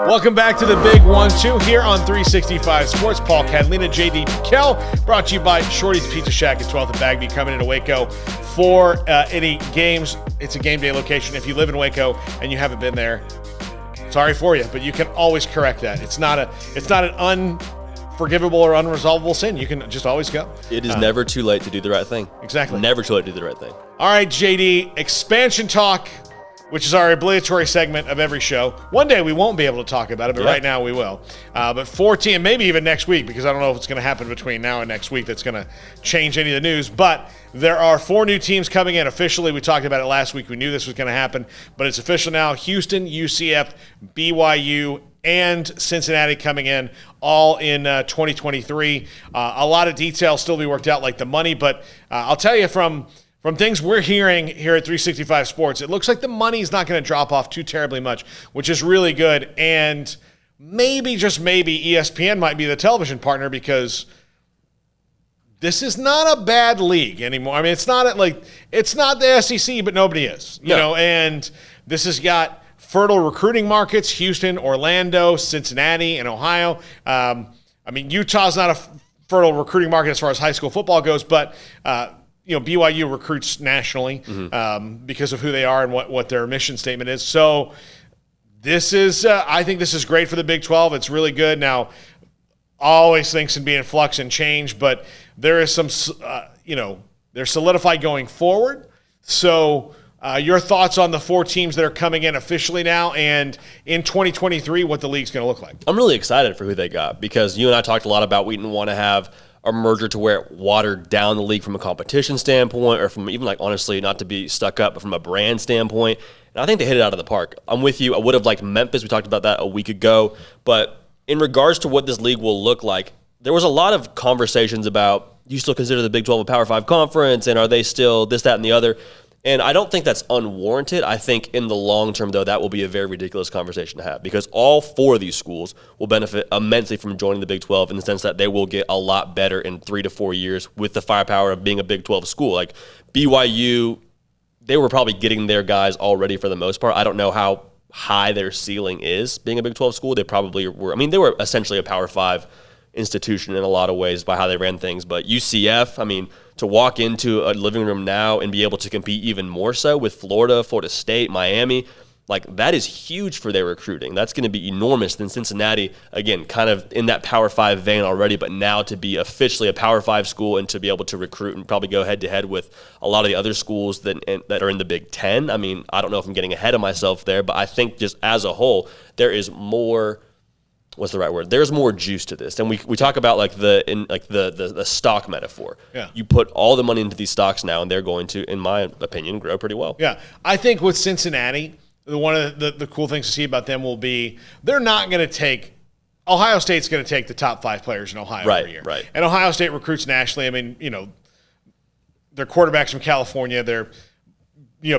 Welcome back to the Big 1-2 here on 365 Sports. Paul Catalina, JD Piquel, brought to you by Shorty's Pizza Shack at 12th and Bagby, coming into Waco for any games. It's a game day location. If you live in Waco and you haven't been there, sorry for you, but you can always correct that. It's not an unforgivable or unresolvable sin. You can just always go. It is never too late to do the right thing. Exactly. Never too late to do the right thing. All right, JD, expansion talk, which is our obligatory segment of every show. One day we won't be able to talk about it, but right now we will. But 14, maybe even next week, because I don't know if it's going to happen between now and next week that's going to change any of the news. But there are 4 new teams coming in officially. We talked about it last week. We knew this was going to happen, but it's official now. Houston, UCF, BYU, and Cincinnati coming in all in 2023. A lot of details still to be worked out, like the money, but I'll tell you from things we're hearing here at 365 Sports, it looks like the money's not going to drop off too terribly much, which is really good. And maybe, just maybe, ESPN might be the television partner, because this is not a bad league anymore. I mean, it's not the SEC, but nobody is, you know. And this has got fertile recruiting markets: Houston, Orlando, Cincinnati, and Ohio. I mean, Utah's not a fertile recruiting market as far as high school football goes, but BYU recruits nationally because of who they are and what their mission statement is. So this is, I think this is great for the Big 12. It's really good. Now, always things can be in flux and change, but there is some, they're solidified going forward. So your thoughts on the 4 teams that are coming in officially now, and in 2023, what the league's going to look like? I'm really excited for who they got, because you and I talked a lot about we didn't want to have a merger to where it watered down the league from a competition standpoint, or from even, honestly, not to be stuck up, but from a brand standpoint. And I think they hit it out of the park. I'm with you. I would have liked Memphis. We talked about that a week ago. But in regards to what this league will look like, there was a lot of conversations about, do you still consider the Big 12 a Power 5 conference, and are they still this, that, and the other? And I don't think that's unwarranted. I think in the long term, though, that will be a very ridiculous conversation to have, because all 4 of these schools will benefit immensely from joining the Big 12, in the sense that they will get a lot better in 3 to 4 years with the firepower of being a Big 12 school. Like BYU, they were probably getting their guys already for the most part. I don't know how high their ceiling is being a Big 12 school. They probably were. I mean, they were essentially a Power 5 institution in a lot of ways by how they ran things. But UCF, I mean, to walk into a living room now and be able to compete even more so with Florida, Florida State, Miami, that is huge for their recruiting. That's going to be enormous. Then Cincinnati, again, kind of in that Power 5 vein already, but now to be officially a Power 5 school and to be able to recruit and probably go head-to-head with a lot of the other schools that are in the Big 10. I mean, I don't know if I'm getting ahead of myself there, but I think just as a whole, there is more – what's the right word? There's more juice to this. And we talk about the stock metaphor. Yeah. You put all the money into these stocks now, and they're going to, in my opinion, grow pretty well. Yeah. I think with Cincinnati, one of the cool things to see about them will be they're not going to take – Ohio State's going to take the top 5 players in Ohio every year. Right. And Ohio State recruits nationally. I mean, their quarterbacks from California, they're –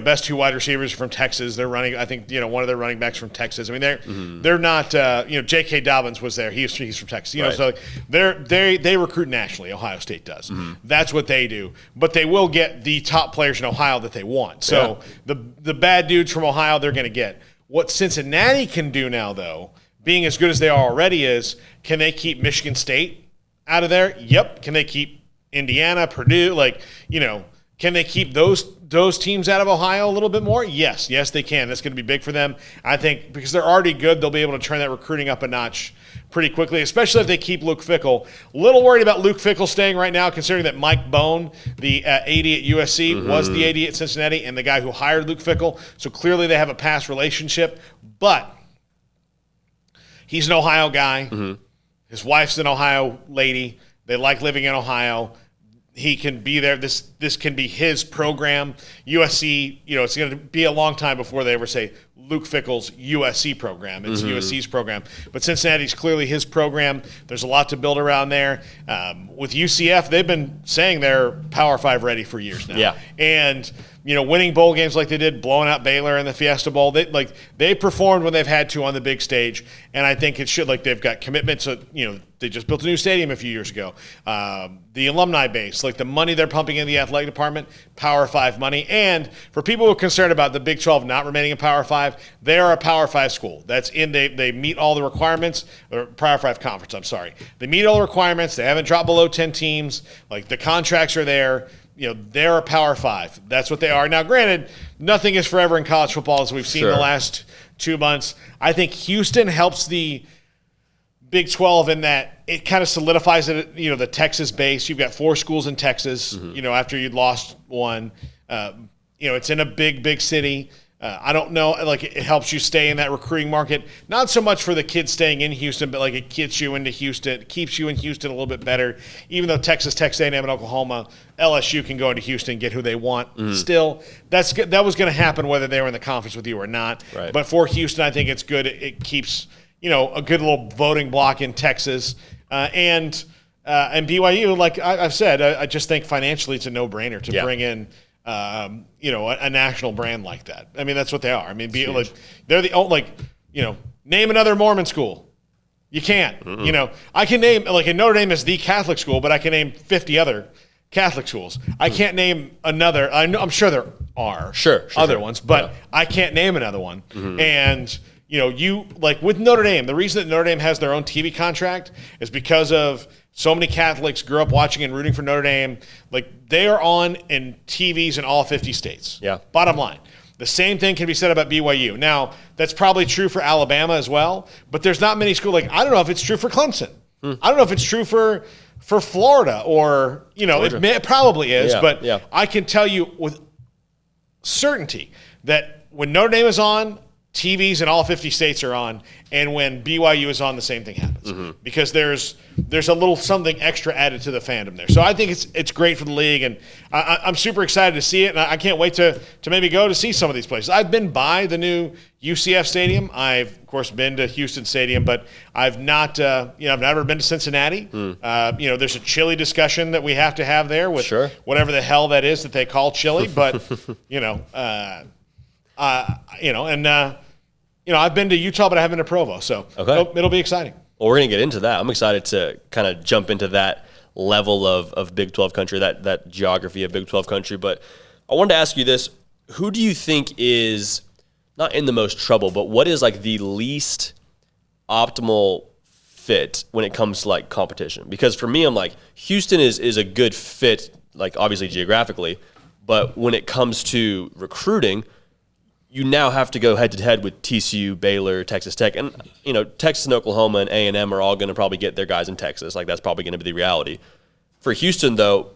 best 2 wide receivers from Texas. They're running, I think, one of their running backs from Texas. I mean, they're not, J.K. Dobbins was there. He's from Texas. Right. So they recruit nationally. Ohio State does. That's what they do. But they will get the top players in Ohio that they want. So the bad dudes from Ohio, they're going to get. What Cincinnati can do now, though, being as good as they are already, is can they keep Michigan State out of there? Yep. Can they keep Indiana, Purdue? Can they keep those teams out of Ohio a little bit more? Yes, they can. That's going to be big for them. I think because they're already good, they'll be able to turn that recruiting up a notch pretty quickly, especially if they keep Luke Fickell. A little worried about Luke Fickell staying right now, considering that Mike Bone, the AD at USC, was the AD at Cincinnati and the guy who hired Luke Fickell. So clearly they have a past relationship. But he's an Ohio guy. His wife's an Ohio lady. They like living in Ohio. He can be there. This can be his program. USC, it's going to be a long time before they ever say Luke Fickell's USC program. It's USC's program. But Cincinnati's clearly his program. There's a lot to build around there. With UCF, they've been saying they're Power 5 ready for years now. Yeah. And, winning bowl games like they did, blowing out Baylor in the Fiesta Bowl. They performed when they've had to on the big stage, and I think it should. Like, they've got commitments. They just built a new stadium a few years ago. The alumni base, like the money they're pumping in the athletic department, Power 5 money. And for people who are concerned about the Big 12 not remaining a Power 5, they are a Power 5 school. They meet all the requirements, or Power 5 conference, I'm sorry. They meet all the requirements. They haven't dropped below 10 teams. Like, the contracts are there. They're a Power 5. That's what they are. Now, granted, nothing is forever in college football, as we've seen the last 2 months. I think Houston helps the Big 12 in that it kind of solidifies it, the Texas base. You've got 4 schools in Texas, after you'd lost one. It's in a big city. I don't know, like, it helps you stay in that recruiting market. Not so much for the kids staying in Houston, but like it gets you into Houston, it keeps you in Houston a little bit better. Even though Texas A&M, and Oklahoma, LSU can go into Houston and get who they want. Still, that was going to happen whether they were in the conference with you or not. Right. But for Houston, I think it's good. It keeps a good little voting block in Texas, and BYU. Like I've said, I just think financially it's a no-brainer to bring in. A national brand like that. I mean, that's what they are. I mean, they're the only, name another Mormon school. You can't. I can name, Notre Dame is the Catholic school, but I can name 50 other Catholic schools. I can't name another. I'm sure there are other ones, but I can't name another one. And with Notre Dame, the reason that Notre Dame has their own TV contract is because of so many Catholics grew up watching and rooting for Notre Dame. Like, they are on in TVs in all 50 states. Yeah. Bottom line. The same thing can be said about BYU. Now, that's probably true for Alabama as well, but there's not many schools. Like, I don't know if it's true for Clemson. I don't know if it's true for Florida or, it probably is, but I can tell you with certainty that when Notre Dame is on, TVs in all 50 states are on, and when BYU is on, the same thing happens because there's a little something extra added to the fandom there. So I think it's great for the league, and I'm super excited to see it, and I can't wait to maybe go to see some of these places. I've been by the new UCF stadium. I've of course been to Houston Stadium, but I've not. I've never been to Cincinnati. There's a chili discussion that we have to have there with whatever the hell that is that they call chili, but I've been to Utah, but I haven't been to Provo, so it'll be exciting. Well, we're going to get into that. I'm excited to kind of jump into that level of Big 12 country, that geography of Big 12 country. But I wanted to ask you this. Who do you think is, not in the most trouble, but what is like the least optimal fit when it comes to like competition? Because for me, I'm like, Houston is a good fit, like obviously geographically, but when it comes to recruiting, you now have to go head-to-head with TCU, Baylor, Texas Tech. And, Texas and Oklahoma and A&M are all going to probably get their guys in Texas. Like, that's probably going to be the reality. For Houston, though,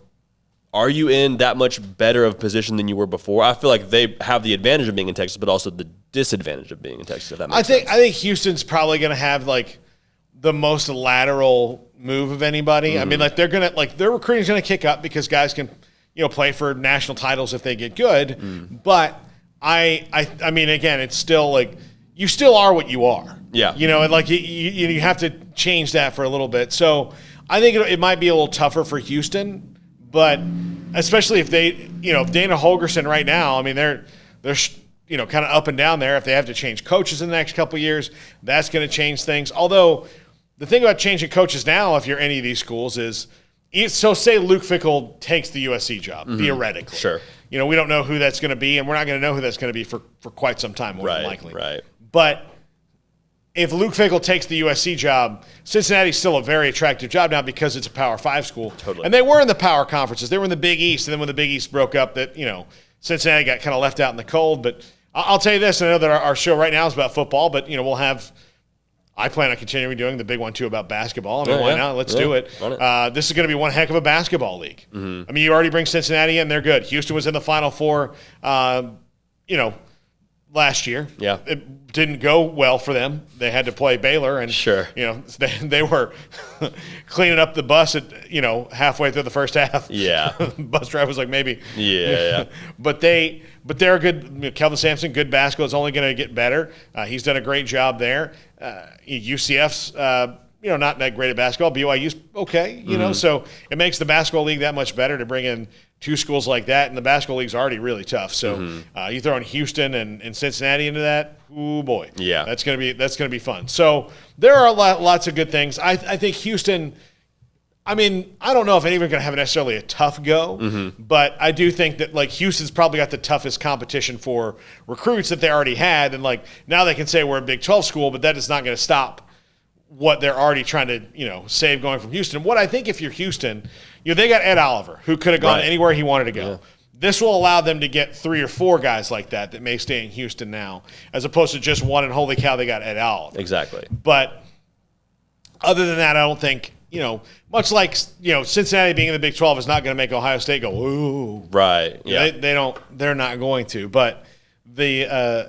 are you in that much better of a position than you were before? I feel like they have the advantage of being in Texas, but also the disadvantage of being in Texas, if that makes sense. I think Houston's probably going to have, like, the most lateral move of anybody. I mean, like, their recruiting's going to kick up because guys can, play for national titles if they get good. But I mean, again, it's still like you still are what you are. Yeah. And like you have to change that for a little bit. So I think it might be a little tougher for Houston, but especially if if Dana Holgerson right now, I mean, they're kind of up and down there. If they have to change coaches in the next couple of years, that's going to change things. Although the thing about changing coaches now, if you're any of these schools, is so say Luke Fickell takes the USC job, theoretically. Sure. We don't know who that's going to be, and we're not going to know who that's going to be for quite some time, more than likely. Right. But if Luke Fickell takes the USC job, Cincinnati's still a very attractive job now because it's a Power 5 school. Totally. And they were in the power conferences. They were in the Big East, and then when the Big East broke up, that Cincinnati got kind of left out in the cold. But I'll tell you this, I know that our show right now is about football, but we'll have – I plan on continuing doing the big one, too, about basketball. I mean, why not? Let's do it. This is going to be one heck of a basketball league. I mean, you already bring Cincinnati in. They're good. Houston was in the Final Four, last year. Yeah. It didn't go well for them. They had to play Baylor. And, they were cleaning up the bus at, halfway through the first half. Yeah. Bus driver was like, maybe. Yeah. But they're good. Kelvin Sampson, good basketball. It's only going to get better. He's done a great job there. UCF's, not that great at basketball. BYU's okay, so it makes the basketball league that much better to bring in two schools like that, and the basketball league's already really tough. So you throw in Houston and Cincinnati into that, oh boy, yeah, that's gonna be fun. So there are lots of good things. I think Houston. I mean, I don't know if anyone's going to have necessarily a tough go, but I do think that like Houston's probably got the toughest competition for recruits that they already had, and like now they can say we're a Big 12 school, but that is not going to stop what they're already trying to save going from Houston. What I think if you're Houston, they got Ed Oliver who could have gone anywhere he wanted to go. Yeah. This will allow them to get 3 or 4 guys like that may stay in Houston now, as opposed to just one. And holy cow, they got Ed Oliver. Exactly. But other than that, I don't think. Much like Cincinnati being in the Big 12 is not going to make Ohio State go, ooh. Right. Yeah. They're not going to. But the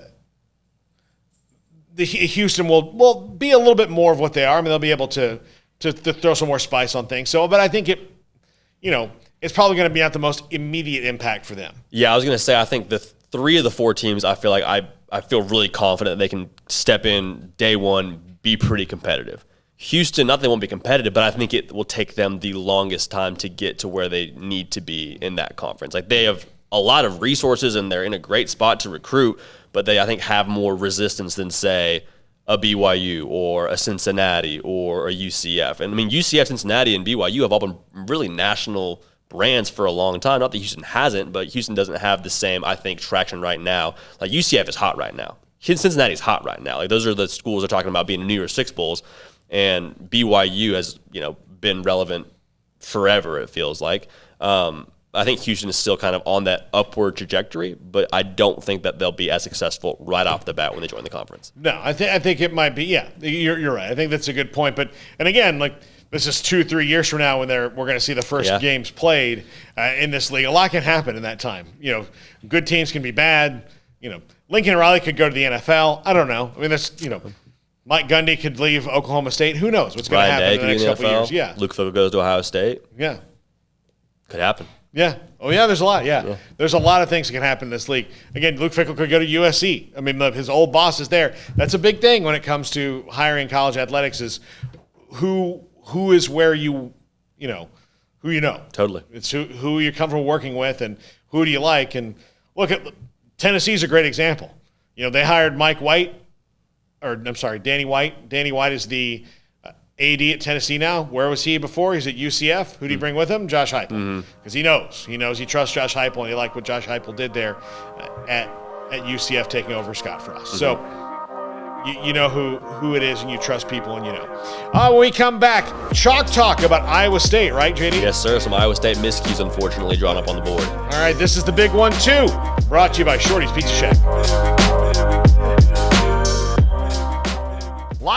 Houston will be a little bit more of what they are. I mean, they'll be able to throw some more spice on things. So, but I think it's probably going to be not the most immediate impact for them. Yeah, I was going to say I think the 3 of the 4 teams, I feel like I feel really confident that they can step in day one, be pretty competitive. Houston, not that they won't be competitive, but I think it will take them the longest time to get to where they need to be in that conference. Like they have a lot of resources and they're in a great spot to recruit, but they, I think, have more resistance than, say, a BYU or a Cincinnati or a UCF. And I mean, UCF, Cincinnati, and BYU have all been really national brands for a long time. Not that Houston hasn't, but Houston doesn't have the same, I think, traction right now. Like UCF is hot right now. Cincinnati is hot right now. Like those are the schools they're talking about being in New Year's Six Bowls. And BYU has, been relevant forever, it feels like. I think Houston is still kind of on that upward trajectory, but I don't think that they'll be as successful right off the bat when they join the conference. No, I think it might be. Yeah, you're right. I think that's a good point. But and again, like this is 2-3 years from now when we're going to see the first games played in this league. A lot can happen in that time. Good teams can be bad. Lincoln Riley could go to the NFL. I don't know. I mean, that's Mike Gundy could leave Oklahoma State. Who knows what's going to happen in the next couple of years? Yeah. Luke Fickell goes to Ohio State. Yeah. Could happen. Yeah. Oh, yeah, there's a lot. Yeah. There's a lot of things that can happen in this league. Again, Luke Fickell could go to USC. I mean, his old boss is there. That's a big thing when it comes to hiring college athletics is who is where who you know. Totally. It's who you're comfortable working with and who do you like. And look, Tennessee's a great example. They hired Danny White. Danny White is the AD at Tennessee now. Where was he before? He's at UCF. Who did he bring with him? Josh Heupel. Because he knows. He trusts Josh Heupel, and he liked what Josh Heupel did there at UCF taking over Scott Frost. So you know who it is, and you trust people, and when we come back, chalk talk about Iowa State, right, JD? Yes, sir. Some Iowa State miscues, unfortunately, drawn up on the board. All right, this is the big one, too. Brought to you by Shorty's Pizza Shack.